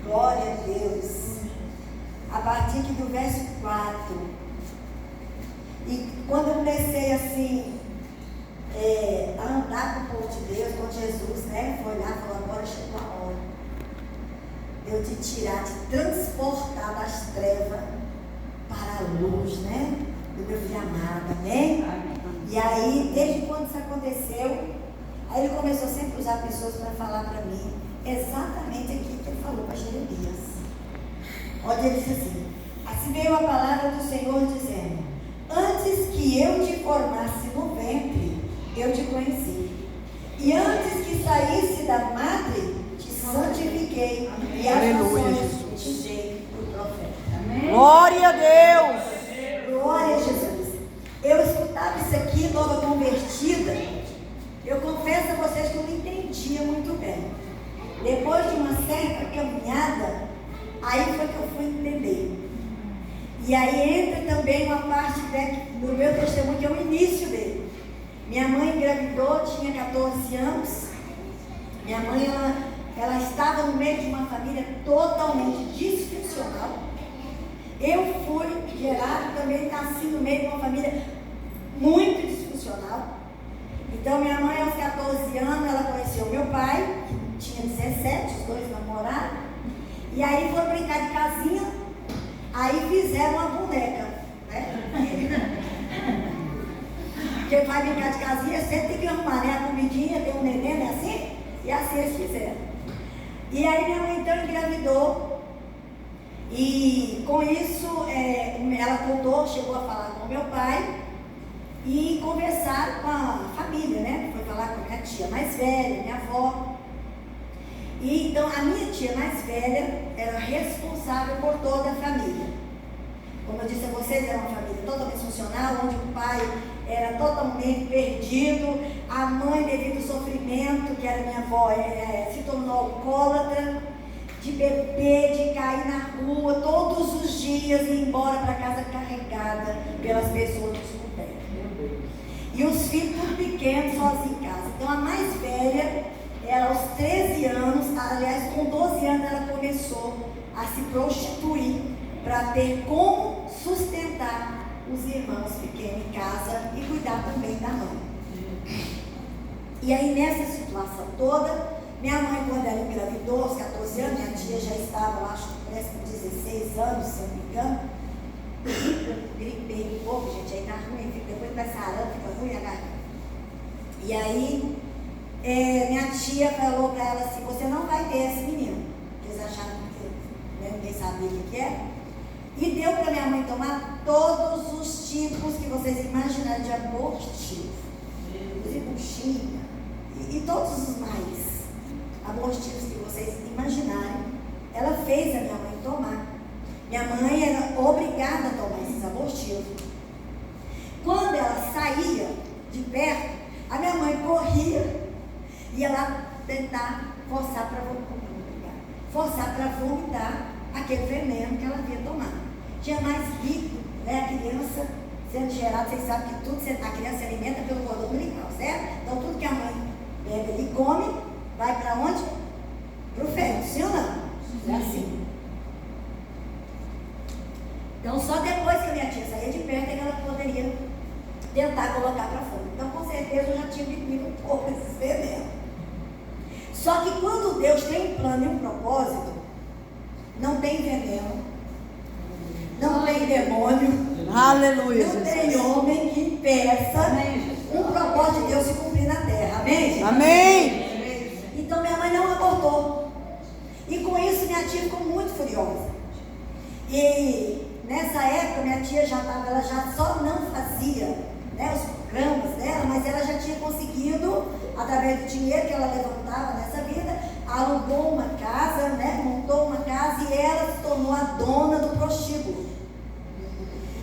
Glória a Deus. A partir aqui do verso 4. E quando eu comecei assim, a andar com o povo de Deus, com Jesus, né? Foi lá e falou, agora chegou a hora de eu te tirar, te transportar das trevas para a luz, né? Do meu filho amado, amém? E aí, desde quando isso aconteceu, aí ele começou sempre a usar pessoas para falar para mim, exatamente aquilo que ele falou para Jeremias. Olha, ele disse assim veio a palavra do Senhor dizendo, antes que eu te formasse no ventre, eu te conheci. E antes que saísse da madre, te santifiquei. Amém. E as nações te dei por profeta. Amém. Glória a Deus. Glória a Jesus. Eu escutava isso aqui, nova convertida. Eu confesso a vocês que eu não entendia muito bem. Depois de uma certa caminhada, aí foi que eu fui entender. E aí entra também uma parte do meu testemunho, que é o início dele. Minha mãe engravidou, tinha 14 anos. Minha mãe, ela estava no meio de uma família totalmente disfuncional. Eu fui gerada também, nasci no meio de uma família muito disfuncional. Então minha mãe aos 14 anos, ela conheceu meu pai, que tinha 17, os dois namoraram. E aí foram brincar de casinha, aí fizeram uma boneca, né? Porque vai brincar de casinha, você tem que arrumar, né? A comidinha, tem um neném, né? Assim? E assim eles fizeram. E aí minha mãe então engravidou. E com isso, ela contou, chegou a falar com meu pai e conversar com a família, né? Foi falar com a minha tia mais velha, minha avó. E então a minha tia mais velha era responsável por toda a família. Como eu disse a vocês, era uma família totalmente funcional, onde o pai era totalmente perdido, a mãe, devido ao sofrimento, que era minha avó, se tornou alcoólatra, de beber, de cair na rua, todos os dias e ir embora para casa carregada pelas pessoas descobertas. E os filhos tudo pequenos, sozinhos em casa. Então a mais velha, ela aos 13 anos, aliás com 12 anos, ela começou a se prostituir para ter como sustentar os irmãos pequenos em casa e cuidar também da mãe. E aí nessa situação toda, minha mãe, quando ela engravidou aos 14 anos, minha tia já estava, eu acho, parece com 16 anos, se eu não me engano. Gripei um pouco, gente, aí tá ruim, depois vai sarando, fica ruim a garganta. E aí, minha tia falou para ela assim, você não vai ter esse menino. Eles acharam que ninguém sabia o que era. E deu para minha mãe tomar todos os tipos que vocês imaginarem de abortivo. Inclusive buchinha e todos os mais abortivos que vocês imaginarem. Ela fez a minha mãe tomar. Minha mãe era obrigada a tomar esses abortivos. Quando ela saía de perto, a minha mãe corria e ia lá tentar forçar para vomitar aquele veneno que ela havia tomado. Tinha mais líquido, né? A criança sendo gerada, vocês sabem que tudo, a criança se alimenta pelo cordão umbilical, certo? Então tudo que a mãe bebe e come, vai para onde? Para o fêmur, sim ou não? É assim. Então só depois que a minha tia saía de perto é que ela poderia tentar colocar para fora. Então com certeza eu já tinha bebido um pouco desses venenos. Só que quando Deus tem um plano e um propósito, não tem veneno, não tem demônio, aleluia, não tem homem que impeça um propósito de Deus se cumprir na terra. Amém? Amém. Então minha mãe não abortou. E com isso minha tia ficou muito furiosa. E nessa época minha tia ela já só não fazia, né, os programas dela, mas ela já tinha conseguido, através do dinheiro que ela levantava nessa vida, alugou uma casa, né, montou uma casa e ela se tornou a dona do prostíbulo.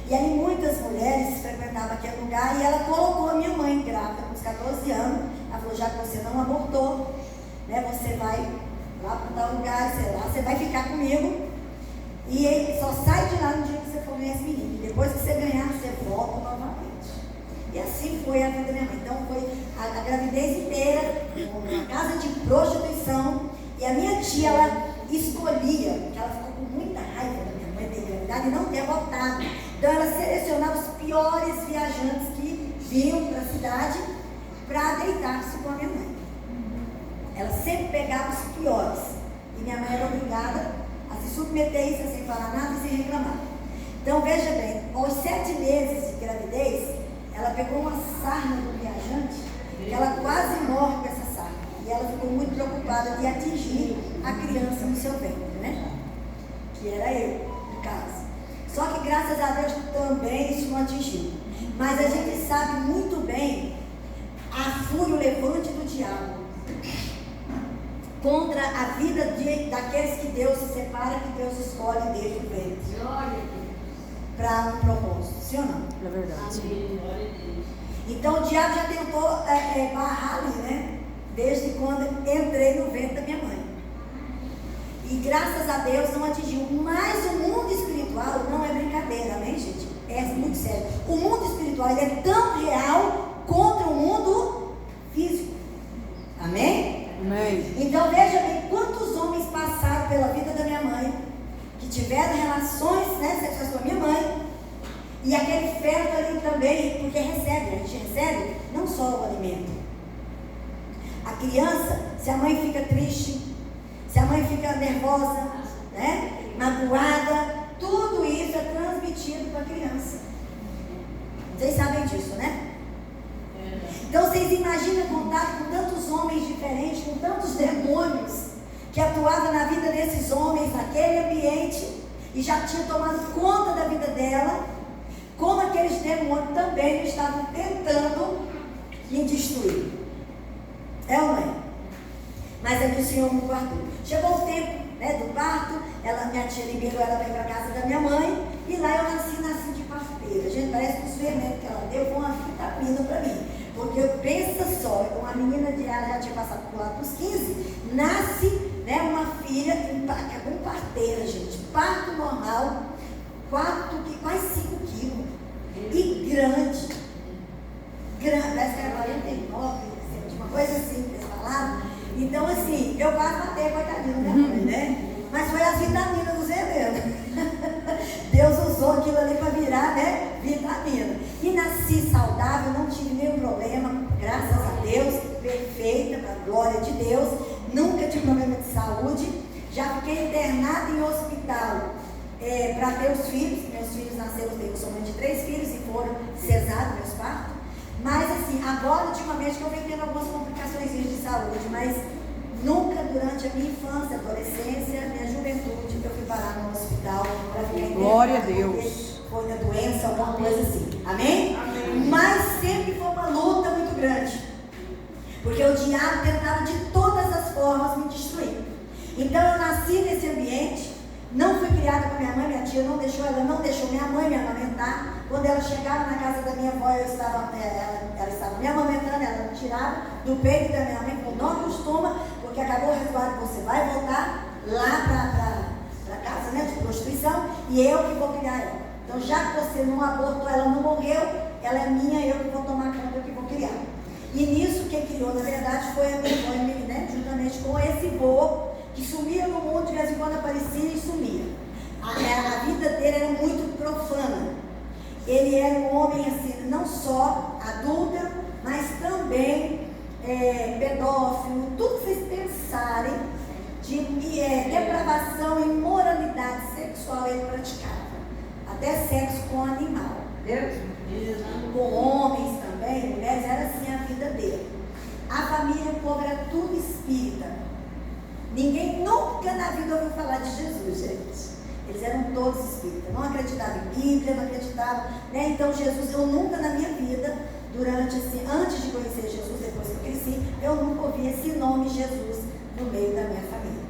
E aí muitas mulheres frequentavam aquele lugar e ela colocou a minha mãe grávida com os 14 anos. Ela falou, já que você não abortou, né, você vai lá para tal lugar, sei lá, você vai ficar comigo e ele só sai de lá no dia que você for ganhar esse menino. E depois que você ganhar, você volta novamente. E assim foi a vida da minha mãe. Então foi a gravidez inteira, uma casa de prostituição. E a minha tia, ela escolhia, que ela ficou com muita raiva da minha mãe ter engravidado e não ter abortado. Então ela selecionava os piores viajantes que vinham para a cidade para deitar-se com a minha mãe. Ela sempre pegava os piores. E minha mãe era obrigada a se submeter a isso sem falar nada e sem reclamar. Então veja bem, aos 7 meses de gravidez, ela pegou uma sarna do viajante, que ela quase morre com essa sarna. E ela ficou muito preocupada de atingir a criança no seu ventre, né? Que era eu, no caso. Só que graças a Deus também isso não atingiu. Mas a gente sabe muito bem a fúria, o levante do diabo contra a vida daqueles que Deus se separa, que Deus escolhe desde o ventre para um propósito, sim ou não? É verdade. Então o diabo já tentou barrar ali, né? Desde quando entrei no ventre da minha mãe. E graças a Deus não atingiu. Mas o mundo espiritual não é brincadeira, amém, gente? É muito sério. O mundo espiritual ele é tão real contra o mundo físico. Amém? Amém. Então veja bem quantos homens passaram pela vida da minha mãe, que tiveram relações, né, sexuais com a minha mãe, e aquele feto ali também, porque recebe, a gente recebe não só o alimento. A criança, se a mãe fica triste, se a mãe fica nervosa, né, magoada, tudo isso é transmitido para a criança. Vocês sabem disso, né? Então vocês imaginam contato com tantos homens diferentes, com tantos demônios que atuavam na vida desses homens, naquele ambiente, e já tinham tomado conta da vida dela, como aqueles demônios também estavam tentando me destruir. É ou não é? Mas é que o Senhor me guardou. Chegou o tempo, né, do parto, minha tia liberou ela para ir para a casa da minha mãe, e lá eu nasci de parteira. Gente, parece que os fermentos que ela deu foi uma vitamina para mim. Porque pensa só, uma menina já tinha passado por lá dos 15, nasce, né, uma filha com parteira, gente. Parto normal, quase 5 quilos. E grande. Parece que era 49, uma coisa assim, que eles falaram. Então, assim, eu quase matei a coitadinha da minha mãe, né? Mas foi as vitaminas do Zé. Deus usou aquilo ali para virar, né, vitamina. E nasci saudável, não tive nenhum problema, graças a Deus, perfeita, para a glória de Deus. Nunca tive problema de saúde. Já fiquei internada em hospital para ter os filhos. Meus filhos nasceram, eu sou mãe de 3 filhos e foram cesados meus partos. Mas assim, agora ultimamente que eu venho tendo algumas complicações de saúde, mas nunca durante a minha infância, adolescência, minha juventude, eu fui parar no hospital para ficar internada. Glória a Deus. Foi da doença, alguma coisa assim. Amém? Amém? Mas sempre foi uma luta muito grande. Porque o diabo tentava de todas as formas me destruir. Então eu nasci nesse ambiente, não fui criada com minha mãe, minha tia ela não deixou minha mãe me amamentar. Quando ela chegava na casa da minha avó, ela estava me amamentando, ela me tirava do peito da minha mãe, falou, não acostuma, porque acabou o resguardo, você vai voltar lá para casa, né, de prostituição, e eu que vou criar ela. Então já que você não abortou, ela não morreu, ela é minha, eu que vou tomar conta, eu que vou criar. E nisso quem criou, na verdade, foi a minha mãe, né, juntamente com esse vô, que sumia no mundo, de vez em quando aparecia e sumia. A vida dele era muito profana. Ele era um homem assim, não só adúltero, mas também pedófilo, tudo que vocês pensarem de depravação e imoralidade sexual ele praticava. Até sexo com animal, entendeu? Com homens também, mulheres, era assim a vida dele. A família, o povo era tudo espírita. Ninguém nunca na vida ouviu falar de Jesus, gente. Eles eram todos espíritas, não acreditavam em Bíblia, não acreditavam, né? Então Jesus, eu nunca na minha vida, antes de conhecer Jesus, depois que eu cresci, eu nunca ouvi esse nome Jesus no meio da minha família.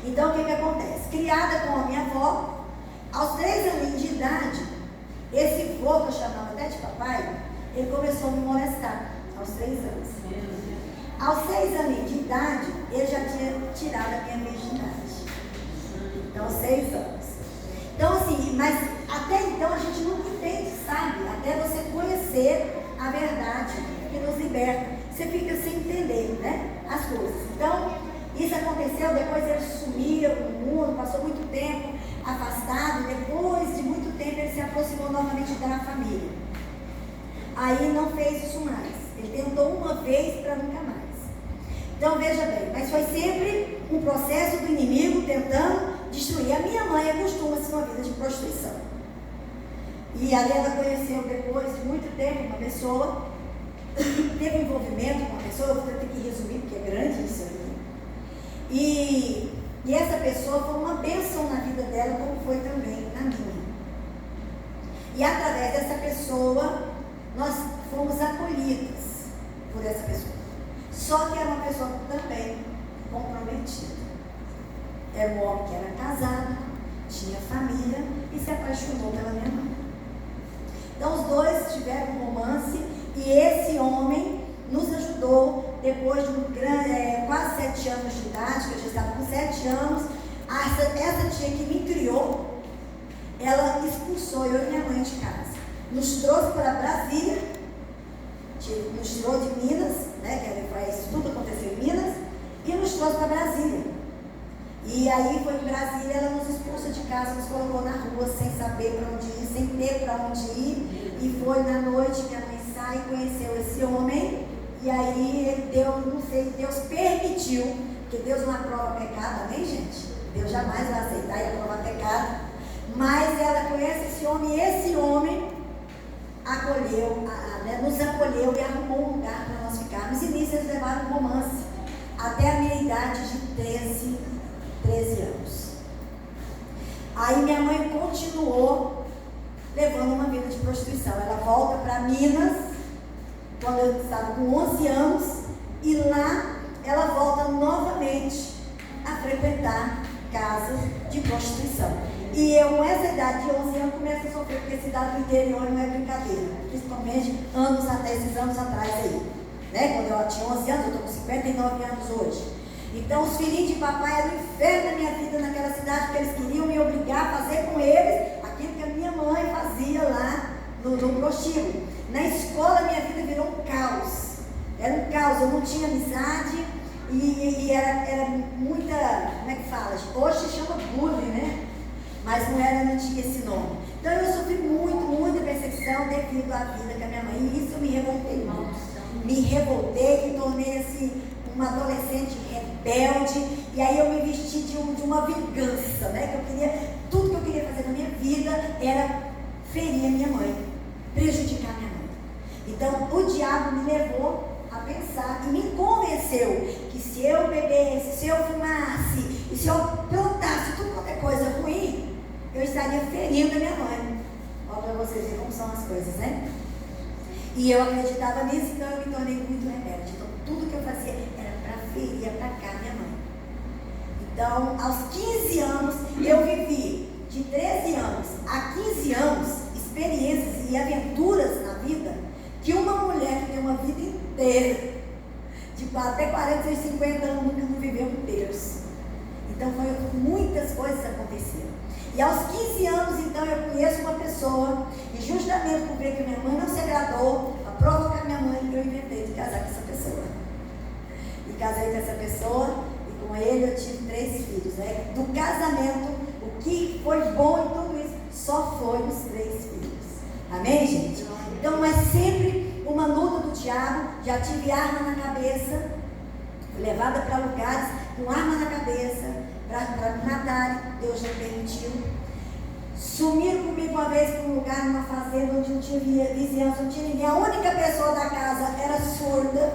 Então o que acontece? Criada com a minha avó, aos 3 anos de idade, esse vô que eu chamava até de papai, ele começou a me molestar, aos 3 anos. Aos 6 anos de idade, ele já tinha tirado a minha virgindade. Então, 6 anos. Então, assim, mas até então a gente nunca entende, sabe? Até você conhecer a verdade que nos liberta. Você fica sem entender, né? As coisas. Então, Isso aconteceu, depois eles sumiram no mundo, passou muito tempo afastado, depois de muito tempo ele se aproximou novamente da família. Aí não fez isso mais. Ele tentou uma vez para nunca mais. Então veja bem, mas foi sempre um processo do inimigo tentando destruir. A minha mãe acostuma-se uma vida de prostituição. E ali ela conheceu depois de muito tempo uma pessoa, teve envolvimento com uma pessoa, eu vou ter que resumir porque é grande isso aqui. E essa pessoa foi uma bênção na vida dela, como foi também na minha. E através dessa pessoa, nós fomos acolhidas por essa pessoa. Só que era uma pessoa também comprometida. Era um homem que era casado, tinha família e se apaixonou pela minha mãe. Então os dois tiveram um romance e esse homem nos ajudou depois de quase 7 anos de idade, que eu já estava com 7 anos. Essa tia que me criou, ela expulsou eu e minha mãe de casa. Nos trouxe para Brasília, nos tirou de Minas, né, que tudo aconteceu em Minas, e nos trouxe para Brasília. E aí foi em Brasília, ela nos expulsa de casa, nos colocou na rua sem saber para onde ir, sem ter para onde ir. E foi na noite que a mãe sai e conheceu esse homem. E aí Deus permitiu, porque Deus não aprova pecado, amém, gente? Deus jamais vai aceitar e aprovar pecado. Mas ela conhece esse homem e esse homem nos acolheu e arrumou um lugar para nós ficarmos. E nisso eles levaram um romance até a minha idade de 13 anos. Aí minha mãe continuou levando uma vida de prostituição. Ela volta para Minas quando eu estava com 11 anos e lá ela volta novamente a frequentar casas de prostituição. E eu, com essa idade de 11 anos, começo a sofrer, porque cidade do interior não é brincadeira, principalmente esses anos atrás aí, né? Quando eu tinha 11 anos, eu estou com 59 anos hoje. Então os filhinhos de papai eram o inferno da minha vida naquela cidade, porque eles queriam me obrigar a fazer com eles aquilo que a minha mãe fazia lá no prostíbulo. Na escola minha vida virou um caos. Era um caos, eu não tinha amizade e era muita, como é que fala? Hoje se chama bullying, né? Mas não tinha esse nome. Então eu sofri muita perseguição devido à vida com a minha mãe. E isso eu me revoltei muito. Me revoltei, me tornei assim, uma adolescente rebelde. E aí eu me vesti de uma vingança, né? Tudo que eu queria fazer na minha vida era ferir a minha mãe, prejudicar a minha mãe. Então o diabo me levou a pensar e me convenceu que se eu bebesse, se eu fumasse, e se eu aprontasse tudo qualquer coisa ruim, eu estaria ferindo a minha mãe. Olha para vocês verem como são as coisas, né? E eu acreditava nisso, então eu me tornei muito rebelde. Então tudo que eu fazia era para ferir, atacar a minha mãe. Então, aos 15 anos, eu vivi de 13 anos a 15 anos experiências e aventuras na vida que uma mulher que tem uma vida inteira, de até 40 e 50 anos, nunca não viveu inteiros. Então muitas coisas aconteceram. E aos 15 anos, então, eu conheço uma pessoa, e justamente por ver que minha mãe não se agradou, a provocar minha mãe, eu inventei de casar com essa pessoa. E casei com essa pessoa, e com ele eu tive 3 filhos. Né? Do casamento, o que foi bom em tudo isso, só foi os 3 filhos. Amém, gente? Então, mas sempre uma luta do diabo. Já tive arma na cabeça, fui levada para lugares com arma na cabeça, para me matarem, Deus não permitiu. Sumiram comigo uma vez para um lugar, numa fazenda, onde não tinha vizinhança, não tinha ninguém. A única pessoa da casa era surda,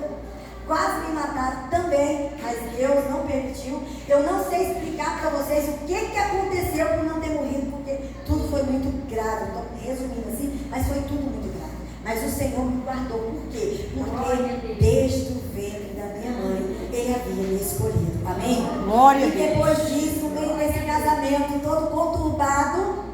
quase me mataram também, mas Deus não permitiu. Eu não sei explicar para vocês o que aconteceu por não ter morrido, porque tudo foi muito grave. Estou resumindo assim, mas foi tudo muito grave. Mas o Senhor me guardou. Por quê? Porque desde o ventre da minha mãe, Ele havia me escolhido. Amém? Glória e depois disso, no meio desse casamento todo conturbado,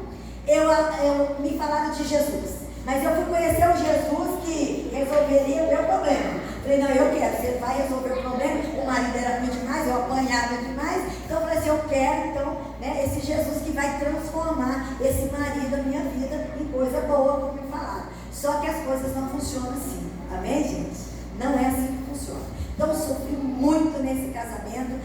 me falaram de Jesus. Mas eu fui conhecer o Jesus que resolveria o meu problema. Falei, não, eu quero. Você vai resolver o problema? O marido era ruim demais, eu apanhava demais. Então eu falei assim, eu quero, então, né, esse Jesus que vai transformar esse marido da minha vida em coisa boa, como me falaram. Só que as coisas não funcionam assim. Amém, gente? Não é assim que funciona. Então eu sofri muito nesse casamento,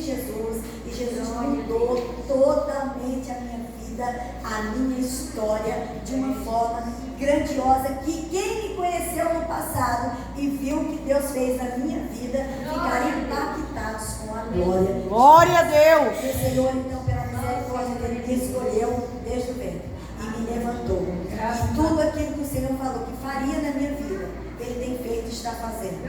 Jesus e Jesus mudou totalmente a minha vida, a minha história, de uma forma grandiosa, que quem me conheceu no passado e viu o que Deus fez na minha vida, ficaram impactados com a glória. Glória a Deus. O Senhor, então, pela misericórdia dele, me escolheu desde o ventre e me levantou. E tudo aquilo que o Senhor falou que faria na minha vida, Ele tem feito e está fazendo.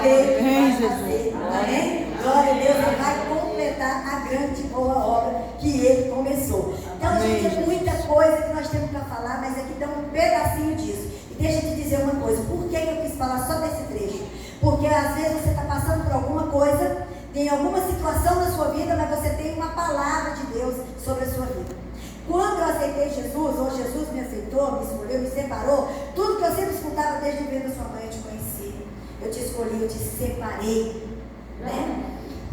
E Ele vai fazer. Amém? Glória a Deus, Ele vai completar a grande e boa obra que Ele começou. Então, gente, é muita coisa que nós temos para falar, mas aqui dá um pedacinho disso. E deixa eu te dizer uma coisa, por que eu quis falar só desse trecho? Porque às vezes você está passando por alguma coisa, tem alguma situação na sua vida, mas você tem uma palavra de Deus sobre a sua vida. Quando eu aceitei Jesus, ou Jesus me aceitou, me escolheu, me separou, tudo que eu sempre escutava desde o ventre da sua mãe, eu te conheci, eu te escolhi, eu te separei, né?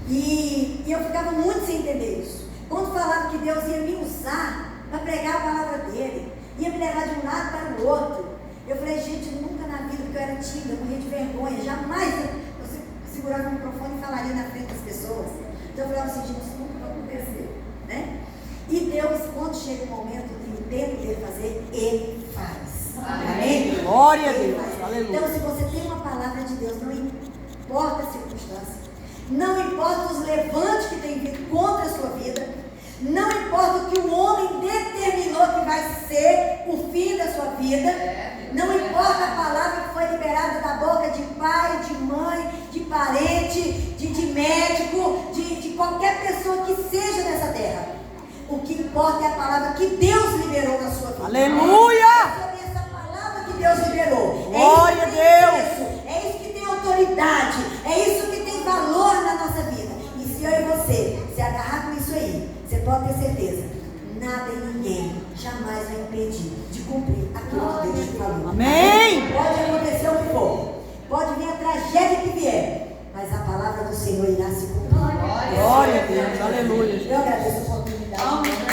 E eu ficava muito sem entender isso. Quando falava que Deus ia me usar para pregar a palavra dele, ia me levar de um lado para o outro, eu falei, gente, nunca na vida, porque eu era tímida, morria de vergonha, jamais eu segurava o microfone e falaria na frente das pessoas. Então eu falava assim, gente, isso nunca vai acontecer, né? E Deus, quando chega o momento e o tempo dele fazer, Ele faz. Amém? Glória a Deus. Aleluia. Então, se você tem uma palavra de Deus, não importa a circunstância, não importa os levantes que tem vindo contra a sua vida, não importa o que o homem determinou que vai ser o fim da sua vida, não importa a palavra que foi liberada da boca de pai, de mãe, de parente, de médico, de qualquer pessoa que seja nessa terra. O que importa é a palavra que Deus liberou na sua vida. Aleluia! É sobre essa palavra que Deus liberou. Glória a Deus! É isso que tem autoridade. É isso que tem valor na nossa vida. E se eu e você se agarrar com isso aí, você pode ter certeza, nada e ninguém jamais vai impedir de cumprir aquilo que Deus te falou. Amém! Pode acontecer o que for. Pode vir a tragédia que vier. Mas a palavra do Senhor irá se cumprir. Glória a Deus. Aleluia. Eu agradeço a oportunidade.